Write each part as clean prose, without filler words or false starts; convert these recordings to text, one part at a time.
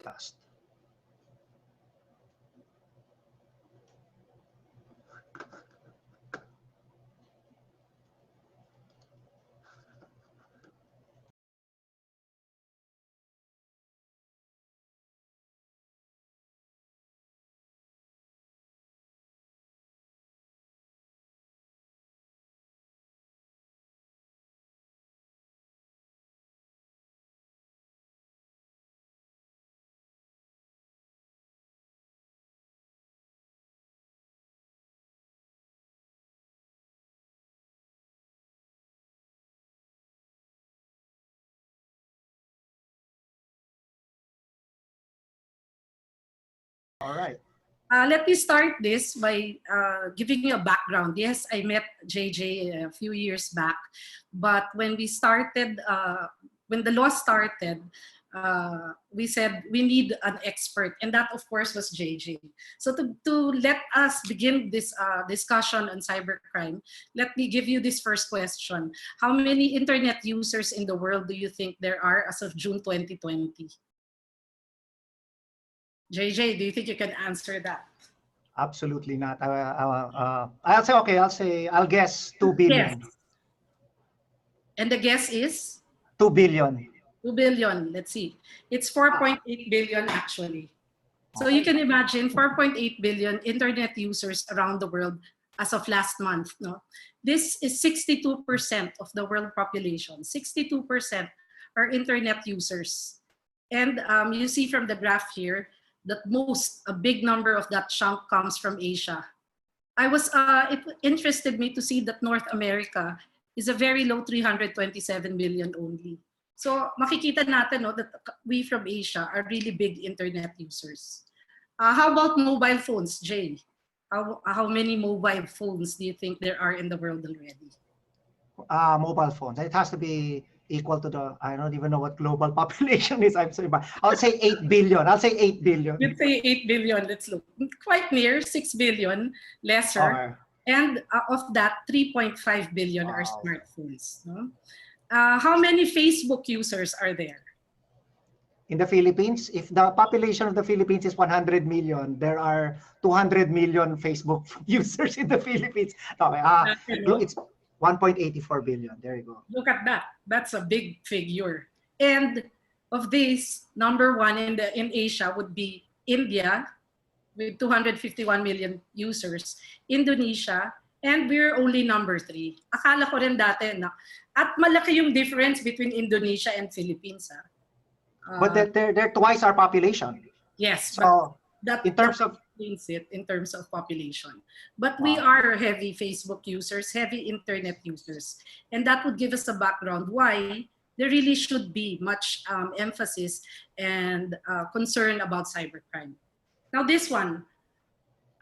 fast. All right. Let me start this by giving you a background. Yes, I met JJ a few years back, but when we started, when the law started, we said we need an expert, and that of course was JJ. So to let us begin this discussion on cybercrime, let me give you this first question. How many internet users in the world do you think there are as of June 2020? JJ, do you think you can answer that? Absolutely not. I'll say, okay, I'll guess 2 billion. Yes. And the guess is? 2 billion. 2 billion. Let's see. It's 4.8 billion actually. So you can imagine 4.8 billion internet users around the world as of last month. No, this is 62% of the world population. 62% are internet users. And you see from the graph here that a big number of that chunk comes from Asia. It interested me to see that North America is a very low 327 million only. So makikita natin that we from Asia are really big internet users. How about mobile phones, Jay? How many mobile phones do you think there are in the world already? Mobile phones. It has to be equal to the, I don't even know what global population is. I'm sorry, but I'll say 8 billion. I'll say 8 billion. You'd say 8 billion. Let's look. Quite near, 6 billion, lesser. Okay. And of that, 3.5 billion are smartphones. No? How many Facebook users are there? In the Philippines, if the population of the Philippines is 100 million, there are 200 million Facebook users in the Philippines. Okay, it's 1.84 billion. There you go. Look at that. That's a big figure. And of these, number one in Asia would be India with 251 million users, Indonesia, and we're only number 3. Akala ko rin dati na at malaki yung difference between Indonesia and Philippines. But they're twice our population. Yes, so but in terms of population. But we are heavy Facebook users, heavy internet users. And that would give us a background why there really should be much emphasis and concern about cybercrime. Now this one,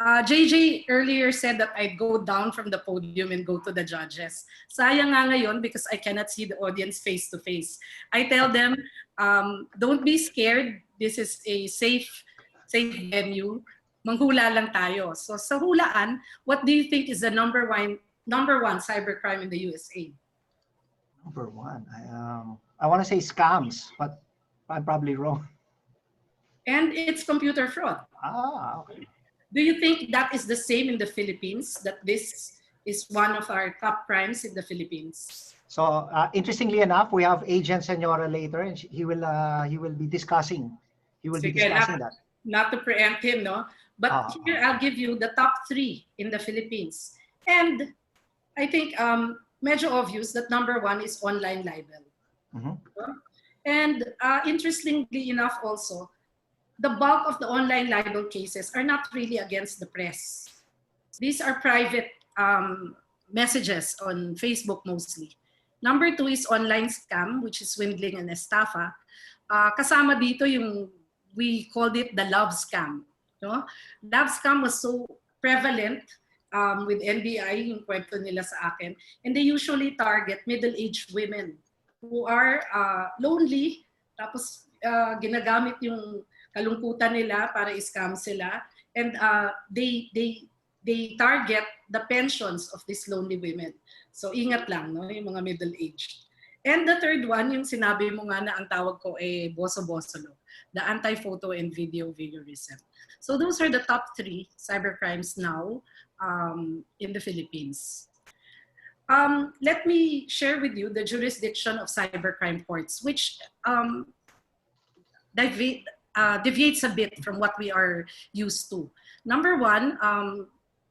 JJ earlier said that I'd go down from the podium and go to the judges. Sayang nga ngayon because I cannot see the audience face to face. I tell them, don't be scared. This is a safe venue. Manghula lang tayo. So sa hulaan, what do you think is the number one cybercrime in the USA? Number one, I want to say scams, but I'm probably wrong. And it's computer fraud. Okay. Do you think that is the same in the Philippines? That this is one of our top crimes in the Philippines? So interestingly enough, we have Agent Senora later, and he will be discussing. He will be discussing that. Not to preempt him, no. But here I'll give you the top 3 in the Philippines, and I think medyo obvious that number 1 is online libel. And interestingly enough, also the bulk of the online libel cases are not really against the press. These are private messages on Facebook mostly. Number 2 is online scam, which is swindling and estafa. Kasama dito yung, we called it the love scam. No? Love scam was so prevalent with NBI, yung kwento nila sa akin. And they usually target middle-aged women who are lonely, tapos ginagamit yung kalungkutan nila para i-scam sila. And they target the pensions of these lonely women. So ingat lang, no, yung mga middle-aged. And the third one, yung sinabi mo nga na ang tawag ko boso-bosolo. the anti-photo and video voyeurism. So those are the top 3 cybercrimes now in the Philippines. Let me share with you the jurisdiction of cybercrime courts, which deviates a bit from what we are used to. Number 1,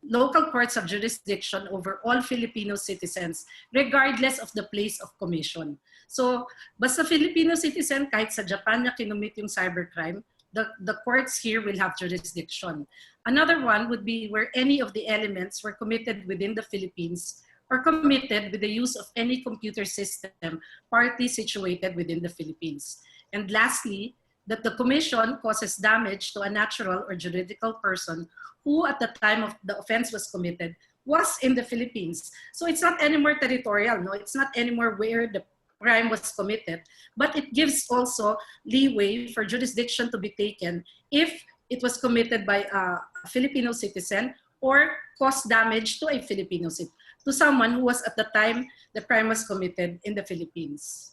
local courts have jurisdiction over all Filipino citizens, regardless of the place of commission. So, basta Filipino citizen, kahit sa Japan na kinumit yung cybercrime, the courts here will have jurisdiction. Another one would be where any of the elements were committed within the Philippines or committed with the use of any computer system partly situated within the Philippines. And lastly, that the commission causes damage to a natural or juridical person who at the time of the offense was committed was in the Philippines. So it's not anymore territorial, no? It's not anymore where the crime was committed, but it gives also leeway for jurisdiction to be taken if it was committed by a Filipino citizen or caused damage to a Filipino citizen, to someone who was at the time the crime was committed in the Philippines.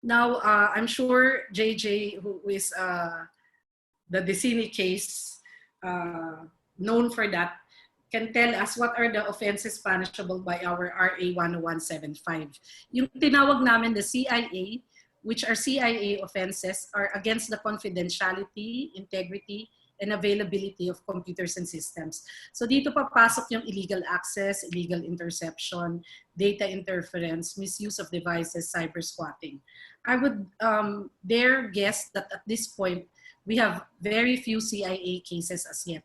Now, I'm sure JJ, who is the Decini case, known for that, can tell us what are the offenses punishable by our RA 10175. Yung tinawag namin the CIA, which are CIA offenses, are against the confidentiality, integrity, and availability of computers and systems. So dito papasok yung illegal access, illegal interception, data interference, misuse of devices, cyber squatting. I would dare guess that at this point, we have very few CIA cases as yet.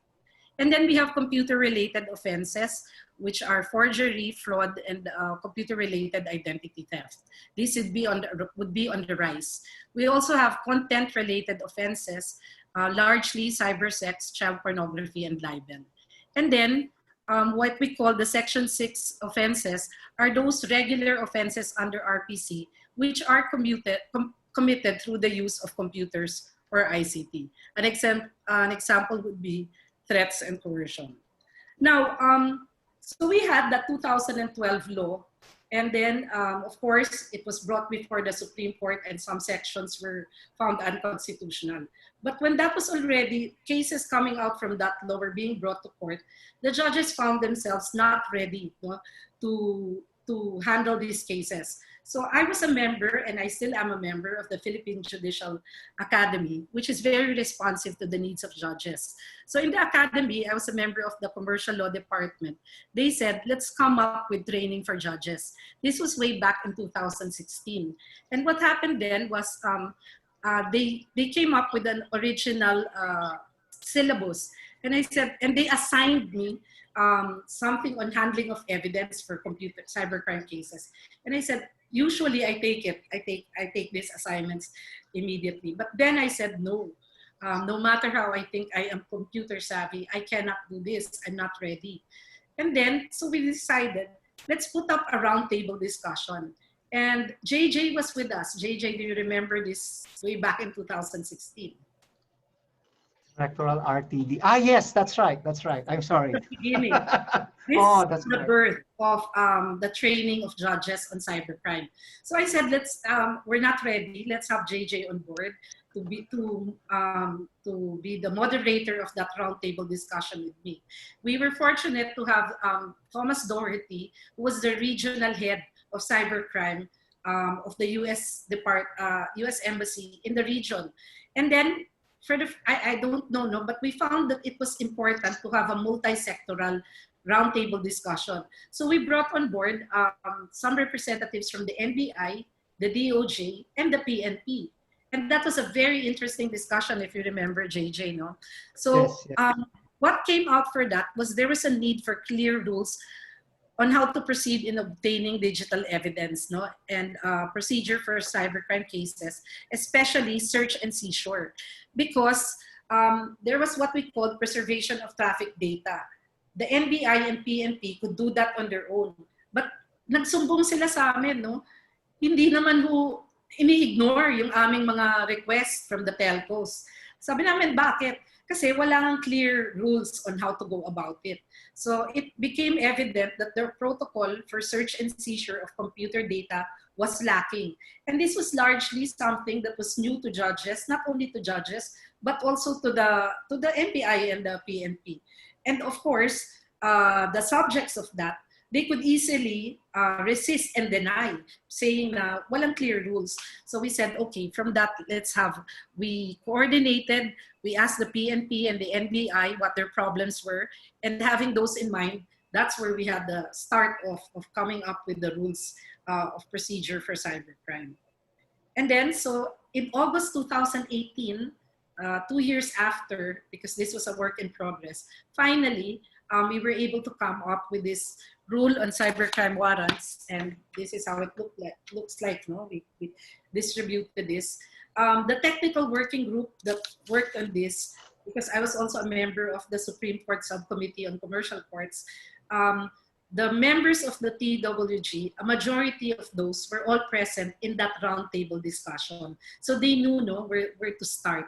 And then we have computer-related offenses, which are forgery, fraud, and computer-related identity theft. This would be on the rise. We also have content-related offenses, largely cybersex, child pornography, and libel. And then what we call the Section 6 offenses are those regular offenses under RPC, which are committed through the use of computers or ICT. An example would be threats and coercion. Now, so we had the 2012 law, and then, of course, it was brought before the Supreme Court and some sections were found unconstitutional. But when that was already, cases coming out from that law were being brought to court, the judges found themselves not ready, no, to handle these cases. So I was a member, and I still am a member of the Philippine Judicial Academy, which is very responsive to the needs of judges. So in the academy, I was a member of the Commercial Law Department. They said, let's come up with training for judges. This was way back in 2016. And what happened then was they came up with an original syllabus. And I said, and they assigned me something on handling of evidence for computer cybercrime cases. And I said, usually I take it. I take these assignments immediately. But then I said no. No matter how I think I am computer savvy, I cannot do this. I'm not ready. And then so we decided, let's put up a roundtable discussion. And JJ was with us. JJ, do you remember this way back in 2016? Electoral RTD. Ah, yes, that's right. That's right. I'm sorry. The beginning. This is the birth of the training of judges on cybercrime. So I said, let's. We're not ready. Let's have JJ on board to be the moderator of that roundtable discussion with me. We were fortunate to have Thomas Doherty, who was the regional head of cybercrime of the U.S. U.S. Embassy in the region, and then. I don't know, no, but we found that it was important to have a multi-sectoral roundtable discussion. So we brought on board some representatives from the NBI, the DOJ, and the PNP. And that was a very interesting discussion, if you remember, JJ, no? So yes, yes. What came out for that was there was a need for clear rules on how to proceed in obtaining digital evidence, no, and procedure for cybercrime cases, especially search and seizure, because there was what we called preservation of traffic data. The NBI and PNP could do that on their own, but nagsumbong sila sa amin, no, hindi naman ho ini-ignore yung aming mga requests from the telcos. Sabi namin, bakit? Kasi wala nang clear rules on how to go about it. So it became evident that the protocol for search and seizure of computer data was lacking. And this was largely something that was new to judges, not only to judges, but also to the MPI and the PNP. And of course, the subjects of that, they could easily resist and deny, saying na walang clear rules. So we said, okay, from that, we coordinated, we asked the PNP and the NBI what their problems were, and having those in mind, that's where we had the start of coming up with the rules of procedure for cybercrime. And then, so in August 2018, 2 years after, because this was a work in progress, finally, we were able to come up with this rule on cybercrime warrants, and this is how it looks like. No, we distributed this. The technical working group that worked on this, because I was also a member of the Supreme Court Subcommittee on Commercial Courts, the members of the TWG, a majority of those were all present in that roundtable discussion. So they knew where to start.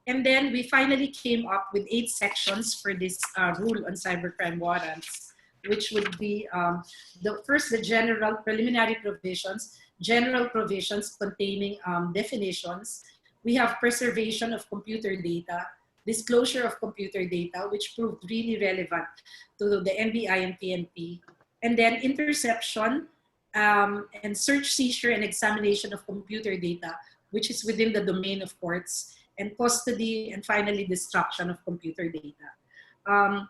And then we finally came up with 8 sections for this rule on cybercrime warrants, which would be the general preliminary provisions, general provisions containing definitions. We have preservation of computer data, disclosure of computer data, which proved really relevant to the NBI and PNP, and then interception and search, seizure, and examination of computer data, which is within the domain of courts, and custody, and finally destruction of computer data.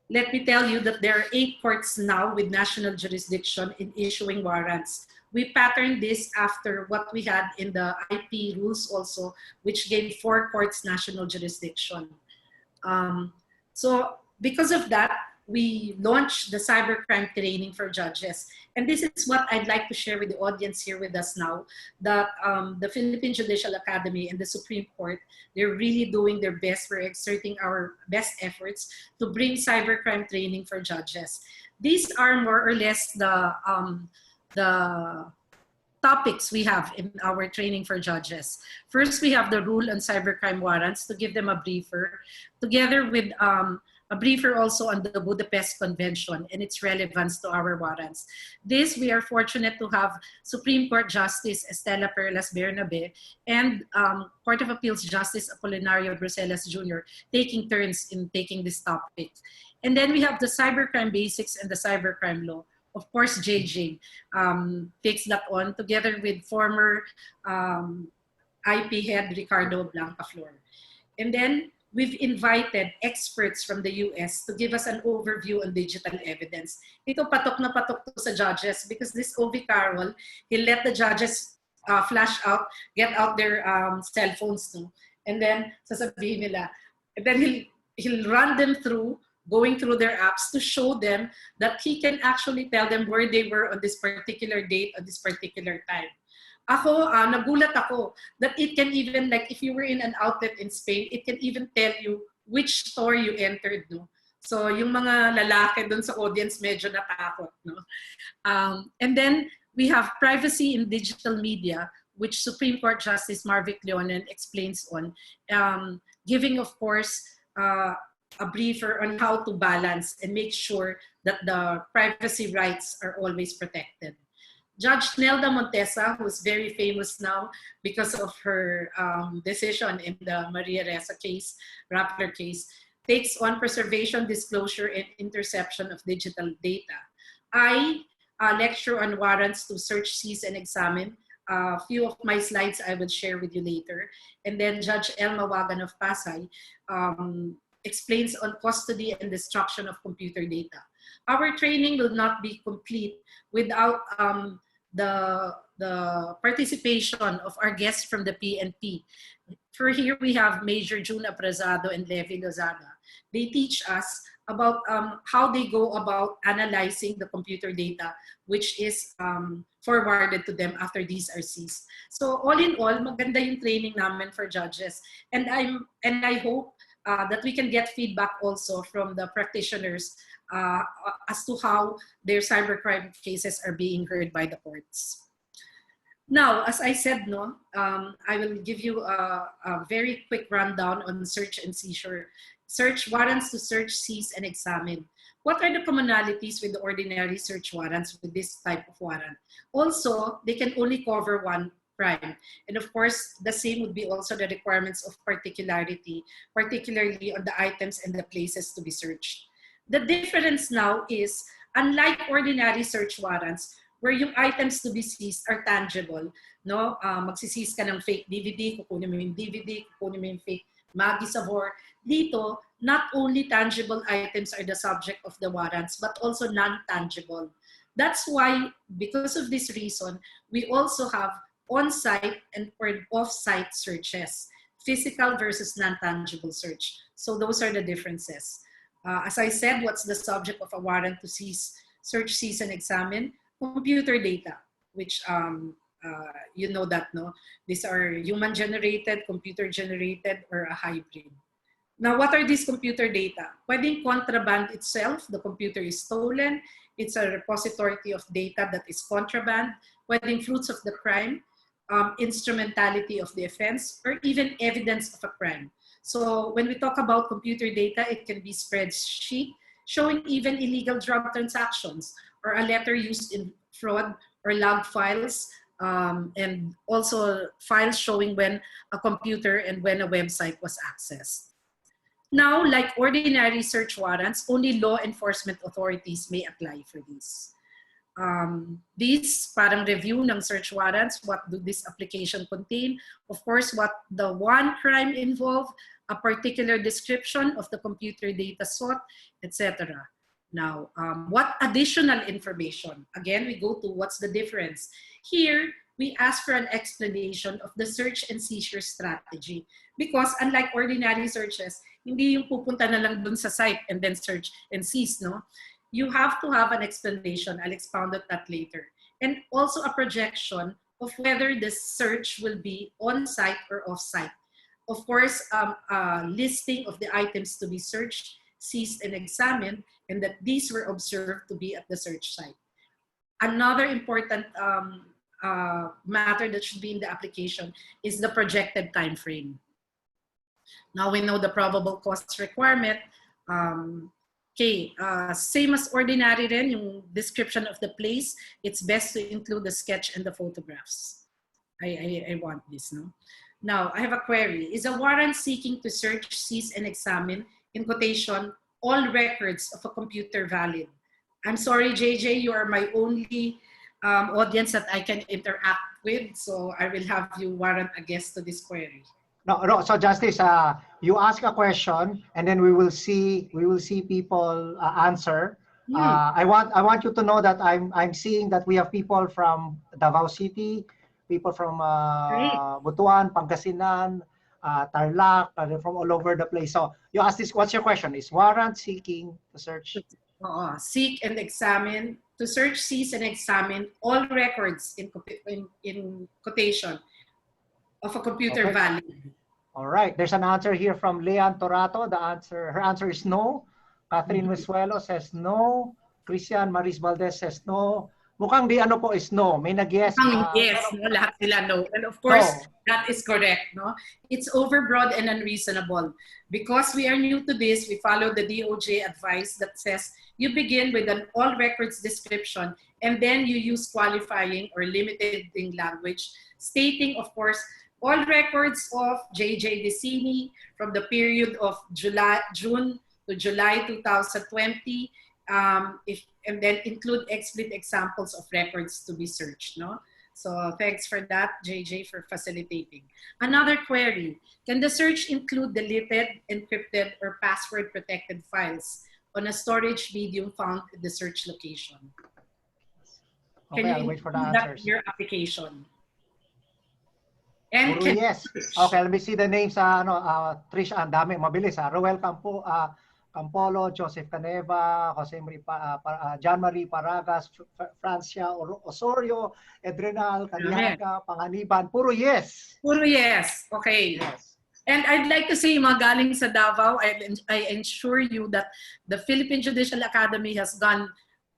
Let me tell you that there are 8 courts now with national jurisdiction in issuing warrants. We patterned this after what we had in the IP rules also, which gave 4 courts national jurisdiction. So because of that, we launched the cybercrime training for judges. And this is what I'd like to share with the audience here with us now, that the Philippine Judicial Academy and the Supreme Court, they're really doing their best. We're exerting our best efforts to bring cybercrime training for judges. These are more or less the topics we have in our training for judges. First, we have the rule on cybercrime warrants to give them a briefer, together with a briefer also on the Budapest Convention and its relevance to our warrants. This, we are fortunate to have Supreme Court Justice Estela Perlas Bernabe and Court of Appeals Justice Apolinario Bruselas Jr. taking turns in taking this topic. And then we have the cybercrime basics and the cybercrime law. Of course, JJ takes that on together with former IP head Ricardo Blancaflor. And then we've invited experts from the US to give us an overview on digital evidence. Ito patok na patok to sa judges because this OV Carol, he'll let the judges flash out, get out their cell phones, no? And then sasabihin nila, and then he'll run them through, going through their apps to show them that he can actually tell them where they were on this particular date, on this particular time. Ako, nagulat ako that it can even, like if you were in an outlet in Spain, it can even tell you which store you entered, no? So yung mga lalaki dun sa audience medyo natakot, no? And then we have privacy in digital media, which Supreme Court Justice Marvic Leonen explains on, giving, of course, a briefer on how to balance and make sure that the privacy rights are always protected. Judge Nelda Montesa, who's very famous now because of her decision in the Maria Ressa case, Rappler case, takes on preservation, disclosure, and interception of digital data. I lecture on warrants to search, seize, and examine. A few of my slides I will share with you later. And then Judge Elma Wagan of Pasay explains on custody and destruction of computer data. Our training will not be complete without the participation of our guests from the PNP. For here we have Major June Aprazado and Levi Lozada. They teach us about how they go about analyzing the computer data, which is forwarded to them after these are seized. So all in all, maganda yung training namin for judges. And I hope that we can get feedback also from the practitioners as to how their cybercrime cases are being heard by the courts. Now, as I said, I will give you a very quick rundown on search and seizure search warrants to search, seize, and examine. What are the commonalities with the ordinary search warrants with this type of warrant? Also, they can only cover one crime. And of course, the same would be also the requirements of particularity, particularly on the items and the places to be searched. The difference now is, unlike ordinary search warrants, where yung items to be seized are tangible, no? Magsiseize ka ng fake DVD, kukunin mo yung DVD, kukunin mo yung fake Maggie Sabor. Dito, not only tangible items are the subject of the warrants, but also non-tangible. That's why, because of this reason, we also have on-site and off-site searches, physical versus non-tangible search. So those are the differences. As I said, what's the subject of a warrant to seize, search, seize, and examine? Computer data, which you know that, no? These are human-generated, computer-generated, or a hybrid. Now, what are these computer data? Pwedeng contraband itself, the computer is stolen. It's a repository of data that is contraband. Pwedeng fruits of the crime, instrumentality of the offense, or even evidence of a crime. So when we talk about computer data, it can be spreadsheet showing even illegal drug transactions, or a letter used in fraud, or log files, and also files showing when a computer and when a website was accessed. Now, like ordinary search warrants, only law enforcement authorities may apply for these. These parang review ng search warrants, what do this application contain? Of course, what the one crime involved, a particular description of the computer data sought, etc. Now, what additional information? Again, we go to what's the difference. Here, we ask for an explanation of the search and seizure strategy. Because unlike ordinary searches, hindi yung pupunta na lang dun sa site and then search and seize, no? You have to have an explanation. I'll expound on that later. And also a projection of whether the search will be on-site or off-site. Of course, a listing of the items to be searched, seized, and examined, and that these were observed to be at the search site. Another important matter that should be in the application is the projected time frame. Now we know the probable cost requirement. Same as ordinary rin, yung description of the place, it's best to include the sketch and the photographs. I want this, no? Now, I have a query. Is a warrant seeking to search, seize, and examine, in quotation, all records of a computer valid? I'm sorry, JJ, you are my only audience that I can interact with, so I will have you warrant a guess to this query. No. So Justice, you ask a question, and then we will see people answer. I want you to know that I'm seeing that we have people from Davao City, people from Butuan, Pangasinan, Tarlac, from all over the place. So you ask this. What's your question? Is warrant seeking to search? Seek and examine, to search, seize, and examine all records in quotation of a computer valid. All right. There's an answer here from Leanne Torato. Her answer is no. Catherine Mesuelo says no. Christian Maris Valdez says no. Mukhang di ano po is no. May nag-yes. Yes, no, lahat sila no. And of course, that is correct. No? It's overbroad and unreasonable. Because we are new to this, we follow the DOJ advice that says you begin with an all records description and then you use qualifying or limiting language, stating, of course, all records of JJ Decini from the period of June to July 2020, and then include explicit examples of records to be searched. No? So thanks for that, JJ, for facilitating. Another query, can the search include deleted, encrypted, or password-protected files on a storage medium found in the search location? Okay, I'll wait for the answers. Your application. And yes. Okay, let me see the names. Trish, ang dami, mabilis. Roel Campolo, Joseph Caneva, John Marie Paragas, Francia Osorio, Edrenal, Caliaga, Panganiban. Puro yes. Puro yes. Okay. Yes. And I'd like to say, mga galing sa Davao, I ensure you that the Philippine Judicial Academy has gone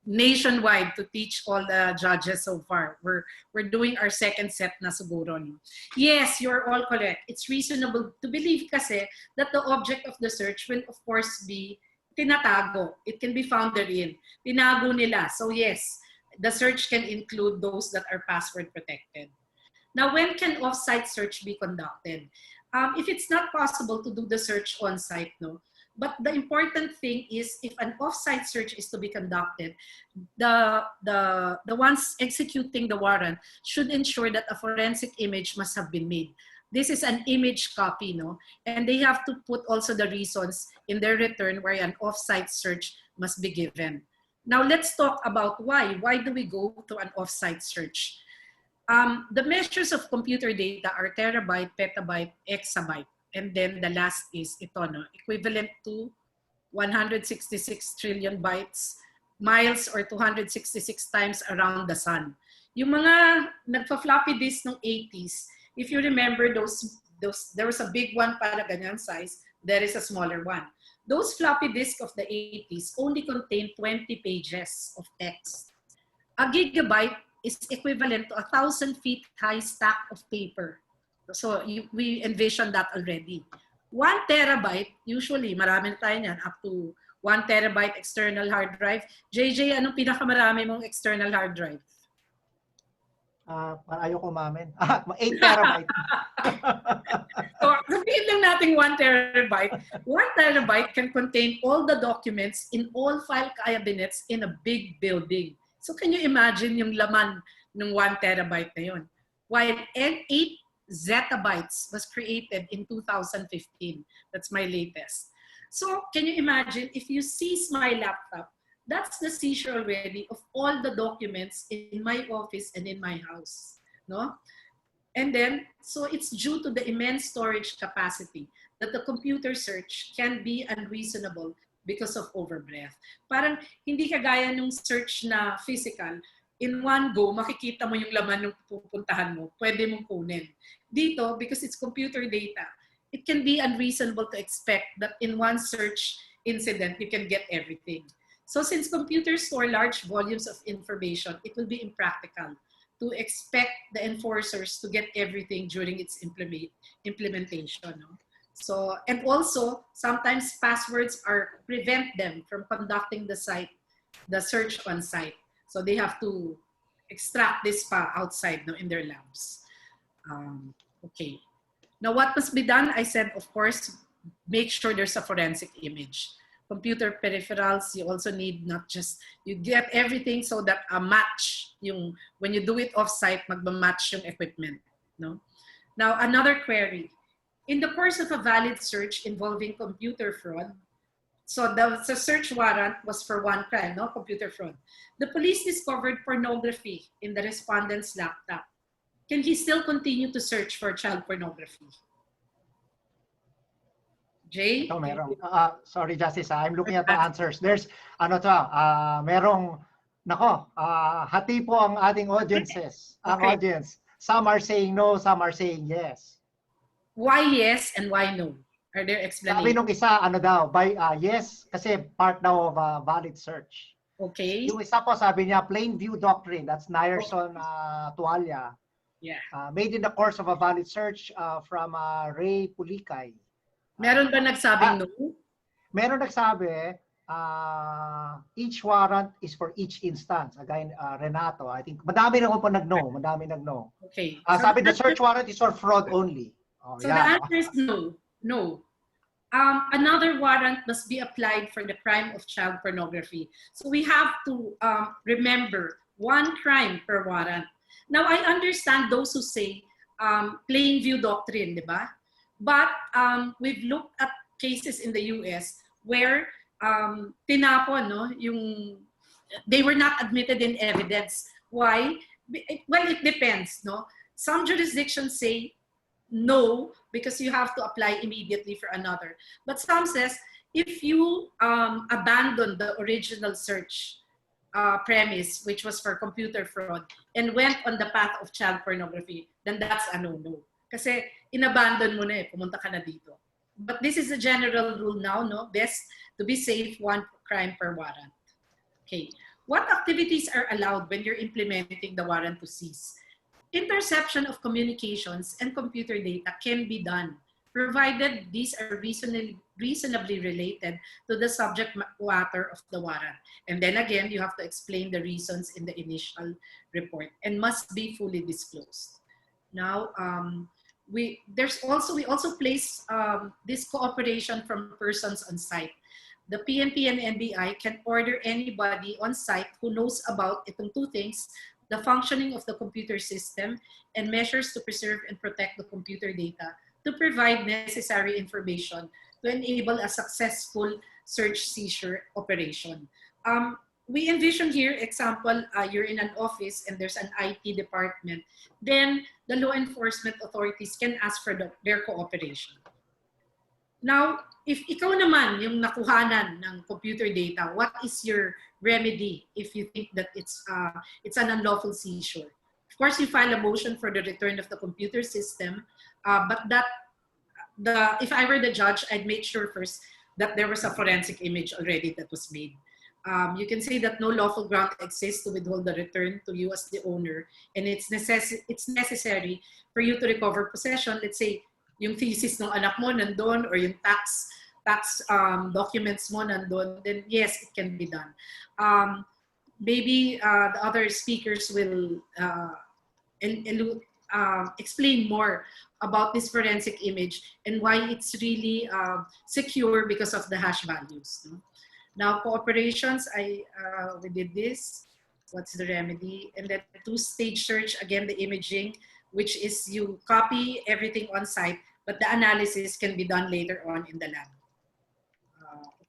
nationwide to teach all the judges so far. We're doing our second set na siguro. No? Yes, you're all correct. It's reasonable to believe kasi that the object of the search will of course be tinatago. It can be found therein. Tinago nila. So yes, the search can include those that are password protected. Now, when can off-site search be conducted? If it's not possible to do the search on-site, no. But the important thing is if an off-site search is to be conducted, the ones executing the warrant should ensure that a forensic image must have been made. This is an image copy, no? And they have to put also the reasons in their return why an off-site search must be given. Now, let's talk about why. Why do we go to an off-site search? The measures of computer data are terabyte, petabyte, exabyte. And then the last is ito, no? Equivalent to 166 trillion bytes, miles, or 266 times around the sun. Yung mga nagpa-floppy disk ng 80s, if you remember there was a big one para ganyan size, there is a smaller one. Those floppy disks of the 80s only contain 20 pages of text. A gigabyte is equivalent to 1,000 feet high stack of paper. So we envision that already. 1 terabyte, usually, marami na tayo niyan, up to 1 terabyte external hard drive. JJ, anong pinakamarami mong external hard drive? Ayoko mamin. 8 terabyte. So, sabihin lang natin 1 terabyte. 1 terabyte can contain all the documents in all file cabinets in a big building. So, can you imagine yung laman ng 1 terabyte na yun? While 8 zettabytes was created in 2015. That's my latest. So, can you imagine if you seize my laptop, that's the seizure already of all the documents in my office and in my house, no? And then, so it's due to the immense storage capacity that the computer search can be unreasonable because of overbreadth. Parang hindi kagaya nung search na physical, in one go, makikita mo yung laman ng pupuntahan mo, pwede mong kunin. Dito, because it's computer data, it can be unreasonable to expect that in one search incident, you can get everything. So since computers store large volumes of information, it will be impractical to expect the enforcers to get everything during its implementation. No? So, and also, sometimes passwords prevent them from conducting the search on site. So they have to extract this outside, no, in their labs. Okay. Now, what must be done? I said, of course, make sure there's a forensic image. Computer peripherals, you also need not just, you get everything so that a match, when you do it off-site, magmamatch yung equipment. No? Now, another query. In the course of a valid search involving computer fraud, so the search warrant was for one crime, no? Computer fraud. The police discovered pornography in the respondent's laptop. Can he still continue to search for child pornography? Jay? No, merong. Sorry, Justice. I'm looking at the answers. There's, merong, hati po ang ating audiences. Ang audience. Some are saying no, some are saying yes. Why yes and why no? Are there explanations? Sabi nung isa, yes, kasi part daw of a valid search. Okay. Yung isa po, sabi niya, plain view doctrine. That's Nayerson Tualia. Yeah. Made in the course of a valid search from Ray Pulikay. Meron ba nagsabing no? Meron nagsabi, each warrant is for each instance. Again, Renato, I think, madami na po nag-no. Madami nag-no. Okay. Sabi the search warrant is for fraud only. So the answer is no. No. Another warrant must be applied for the crime of child pornography. So we have to remember one crime per warrant. Now, I understand those who say plain view doctrine, di ba? But we've looked at cases in the US where tinapon, no, they were not admitted in evidence. Why? Well, it depends, no? Some jurisdictions say no because you have to apply immediately for another. But some says if you abandon the original search premise, which was for computer fraud, and went on the path of child pornography, then that's a no-no. Kasi inabandon mo na pumunta ka na dito. But this is a general rule now, no? Best to be safe, one crime per warrant. Okay. What activities are allowed when you're implementing the warrant to seize? Interception of communications and computer data can be done, provided these are reasonably related to the subject matter of the warrant. And then again, you have to explain the reasons in the initial report and must be fully disclosed. Now, we also place this cooperation from persons on site. The PNP and NBI can order anybody on site who knows about itong two things, the functioning of the computer system and measures to preserve and protect the computer data, to provide necessary information to enable a successful search seizure operation. We envision here, example, you're in an office and there's an IT department, then the law enforcement authorities can ask for their cooperation. Now, if ikaw naman yung nakuhanan ng computer data, what is your remedy if you think that it's an unlawful seizure? Of course, you file a motion for the return of the computer system, but if I were the judge, I'd make sure first that there was a forensic image already that was made. You can say that no lawful ground exists to withhold the return to you as the owner, and it's necessary for you to recover possession. Let's say, yung thesis ng anak mo nandun, or yung tax documents mo nandun, then yes, it can be done. Maybe the other speakers will explain more about this forensic image and why it's really secure because of the hash values. No? Now, cooperations, we did this. What's the remedy? And then two-stage search, again, the imaging, which is you copy everything on site, but the analysis can be done later on in the lab.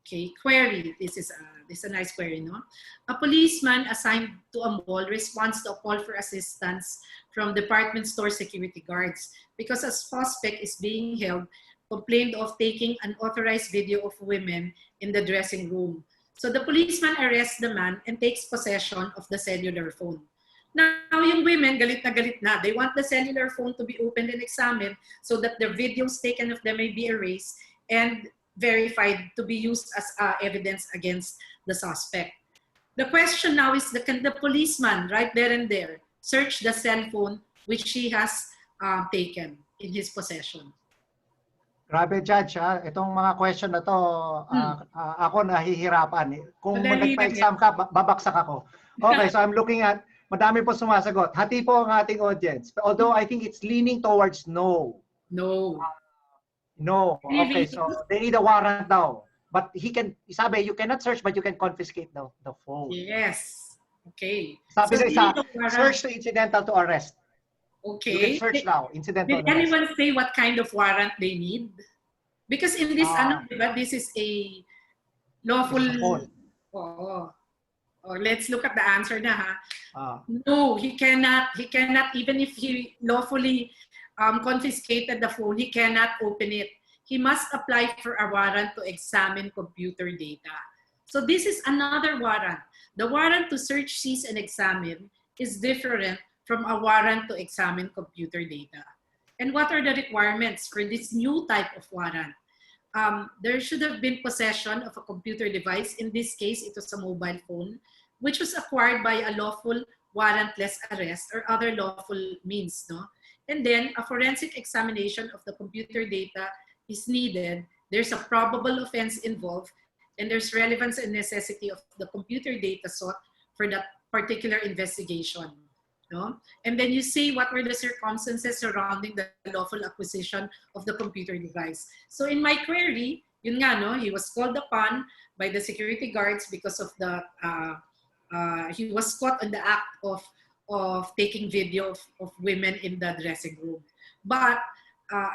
Okay, query. This is a nice query, no? A policeman assigned to a mall responds to a call for assistance from department store security guards because a suspect is being held, complained of taking unauthorized video of women in the dressing room. So the policeman arrests the man and takes possession of the cellular phone. Now, yung women, galit na. They want the cellular phone to be opened and examined so that the videos taken of them may be erased and verified to be used as evidence against the suspect. The question now is, can the policeman, right there and there, search the cell phone which he has taken in his possession? Grabe, Judge. Itong mga question na to, ako nahihirapan. Kung nagpa-exam ka, babaksak ako. Okay, so I'm looking at, madami po sumasagot. Hati po ang ating audience. Although I think it's leaning towards no. No. No. Okay, so they need a warrant now. But sabi, you cannot search, but you can confiscate the phone. Yes. Okay. Sabi so isa, search to incidental to arrest. Okay. You can search now, incidental to arrest. Did anyone say what kind of warrant they need? Because in this, this is a lawful... let's look at the answer na, ha? No, he cannot, even if he lawfully confiscated the phone, he cannot open it. He must apply for a warrant to examine computer data. So this is another warrant. The warrant to search, seize, and examine is different from a warrant to examine computer data. And what are the requirements for this new type of warrant? There should have been possession of a computer device. In this case, it was a mobile phone, which was acquired by a lawful warrantless arrest or other lawful means. No? And then a forensic examination of the computer data is needed. There's a probable offense involved, and there's relevance and necessity of the computer data sought for that particular investigation. No? And then you see what were the circumstances surrounding the lawful acquisition of the computer device. So in my query, yun nga, no, he was called upon by the security guards because of the, he was caught on the act of taking video of women in the dressing room. But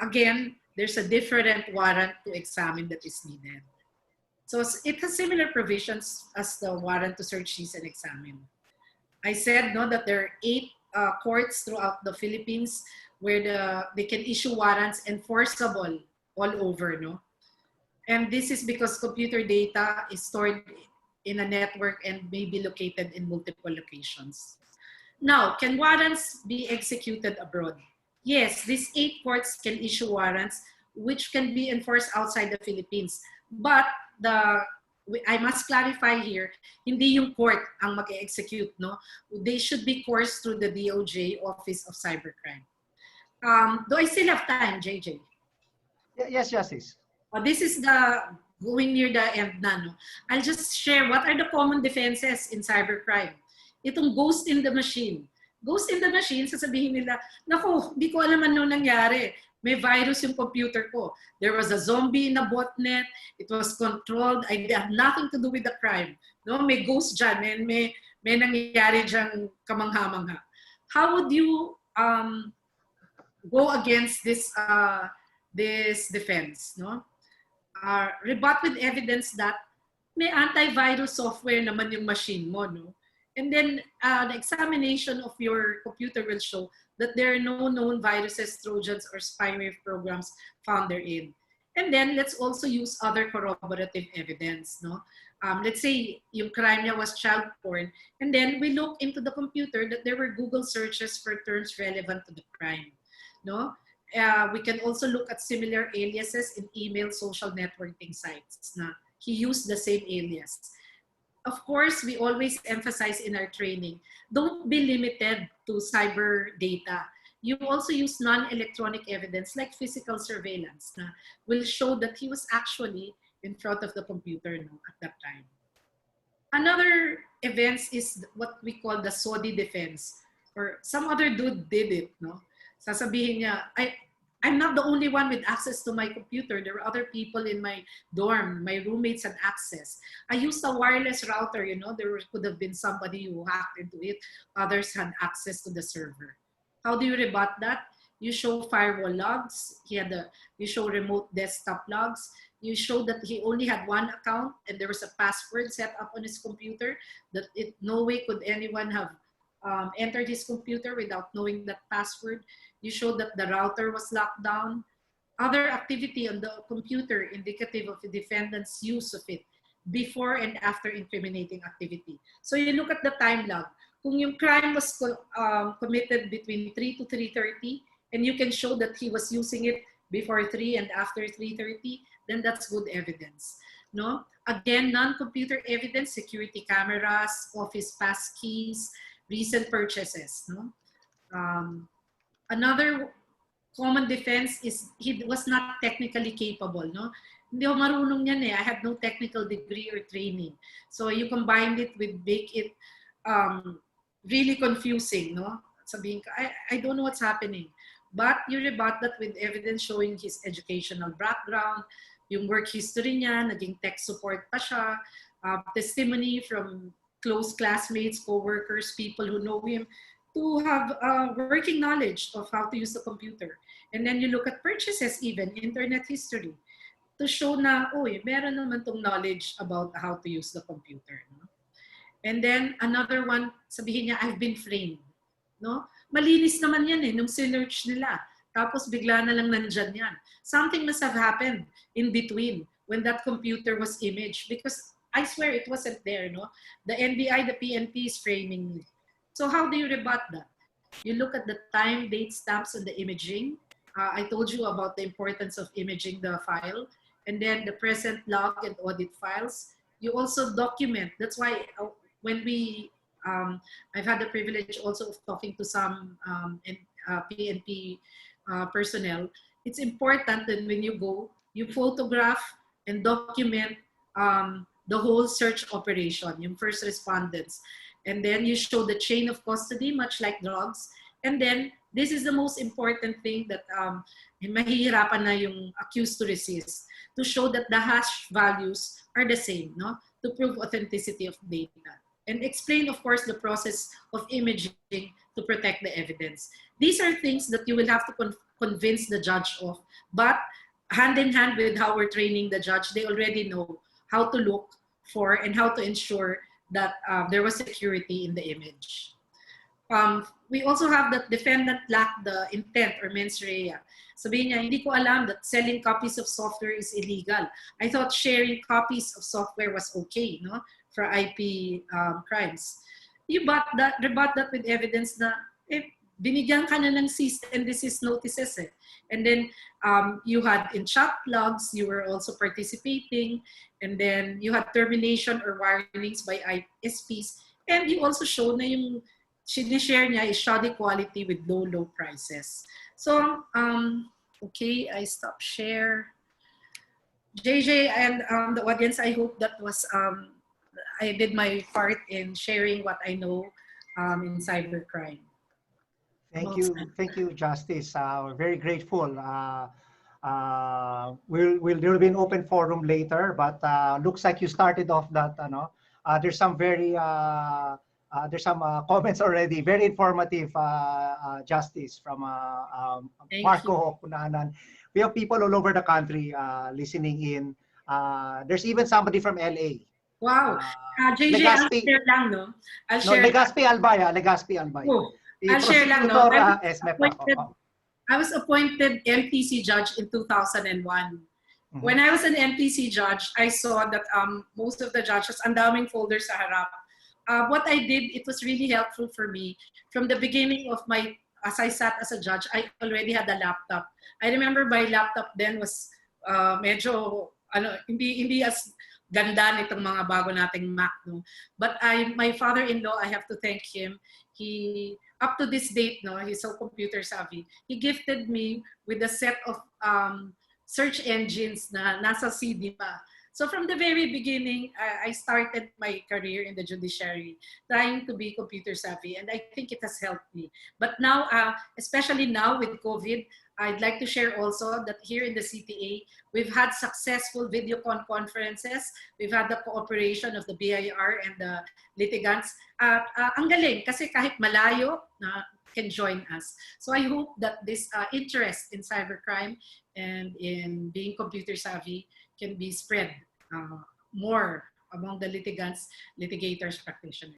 again, there's a different warrant to examine that is needed. So it has similar provisions as the warrant to search, seize, and examine. I said, no, that there are 8 courts throughout the Philippines where they can issue warrants enforceable all over, no? And this is because computer data is stored in a network and may be located in multiple locations. Now, can warrants be executed abroad? Yes, these 8 courts can issue warrants which can be enforced outside the Philippines. But the I must clarify here, hindi yung court ang mag-execute, no? They should be coursed through the DOJ Office of Cybercrime. Do I still have time, JJ? Yes, Justice. This is the going near the end na, no? I'll just share what are the common defenses in cybercrime. Itong ghost in the machine. Ghost in the machine, sasabihin nila, naku, di ko alam ano nangyari. May virus yung computer ko. There was a zombie in a botnet. It was controlled. I had nothing to do with the crime. No, may ghost dyan. May nangyayari dyan kamangha-mangha. How would you go against this defense? No, rebut with evidence that may antivirus software naman yung machine mo, no? And then the examination of your computer will show that there are no known viruses, trojans, or spyware programs found therein. And then let's also use other corroborative evidence, no? Let's say yung crime niya was child porn, and then we look into the computer that there were Google searches for terms relevant to the crime, no? We can also look at similar aliases in email social networking sites. Na he used the same alias. Of course, we always emphasize in our training, don't be limited to cyber data. You also use non-electronic evidence like physical surveillance na will show that he was actually in front of the computer, no, at that time. Another event is what we call the SODI defense, or some other dude did it, no? Sasabihin niya, I'm not the only one with access to my computer. There were other people in my dorm. My roommates had access. I used a wireless router, you know. There could have been somebody who hacked into it. Others had access to the server. How do you rebut that? You show firewall logs. You show remote desktop logs. You show that he only had one account and there was a password set up on his computer that no way could anyone have entered his computer without knowing that password. You showed that the router was locked down. Other activity on the computer indicative of the defendant's use of it before and after incriminating activity. So you look at the time log. Kung yung crime was committed between 3 to 3:30 and you can show that he was using it before 3 and after 3:30, then that's good evidence. No? Again, non-computer evidence, security cameras, office pass keys, recent purchases. No? Another common defense is he was not technically capable. No? Hindi ako marunong yan eh. I had no technical degree or training. So you combined it with make it really confusing. No? Sabihin ka, I don't know what's happening. But you rebut that with evidence showing his educational background, yung work history niya, naging tech support pa siya, testimony from close classmates, co-workers, people who know him, to have working knowledge of how to use the computer. And then you look at purchases even, internet history, to show na, oh, meron naman tong knowledge about how to use the computer. No? And then another one, sabihin niya, I've been framed. No? Malinis naman yan eh, nung sinerch nila. Tapos bigla na lang nandyan yan. Something must have happened in between when that computer was imaged because I swear it wasn't there, no? The NBI, the PNP is framing me. So how do you rebut that? You look at the time, date stamps, and the imaging. I told you about the importance of imaging the file. And then the present log and audit files. You also document. That's why when I've had the privilege also of talking to some PNP personnel. It's important that when you go, you photograph and document the whole search operation, yung first respondents. And then you show the chain of custody, much like drugs. And then this is the most important thing that mahihirapan na yung accused to resist, to show that the hash values are the same, no? To prove authenticity of data. And explain, of course, the process of imaging to protect the evidence. These are things that you will have to convince the judge of, but hand in hand with how we're training the judge, they already know how to look for and how to ensure that there was security in the image. We also have that defendant lacked the intent or mens rea. Sabihin niya, hindi ko alam that selling copies of software is illegal. I thought sharing copies of software was okay, no, for IP crimes. You rebut that with evidence na binigyan ka na ng cease and desist notices eh. And then you had in chat logs, you were also participating, and then you had termination or warnings by ISPs, and you also showed na yung sinishare niya is shoddy quality with low prices. So, okay, I stop share. JJ and the audience, I hope that was, I did my part in sharing what I know in cybercrime. Thank you, Justice. We're very grateful. There will be an open forum later, but looks like you started off that. There's some comments already, very informative. Justice from Marco Kunanan. We have people all over the country listening in. There's even somebody from LA. Wow. JJ, Legazpi, I'll share lang, no? I'll share. Legazpi Albay. Legazpi Albay. Oh, I'll share lang, no? I was appointed MTC judge in 2001. When I was an MTC judge, I saw that most of the judges, ang daming folders sa harap. What I did, it was really helpful for me. From the beginning of my, as I sat as a judge, I already had a laptop. I remember my laptop then was medyo, hindi as ganda nitong mga bago nating Mac, no? But my father-in-law, I have to thank him. He, up to this date, no, he's so computer savvy. He gifted me with a set of search engines na nasa CD pa. So from the very beginning, I started my career in the judiciary, trying to be computer savvy, and I think it has helped me. But now, especially now with COVID, I'd like to share also that here in the CTA, we've had successful video conferences. We've had the cooperation of the BIR and the litigants. Ang galing, kasi kahit malayo, can join us. So I hope that this interest in cybercrime and in being computer savvy can be spread more among the litigants, litigators, practitioners.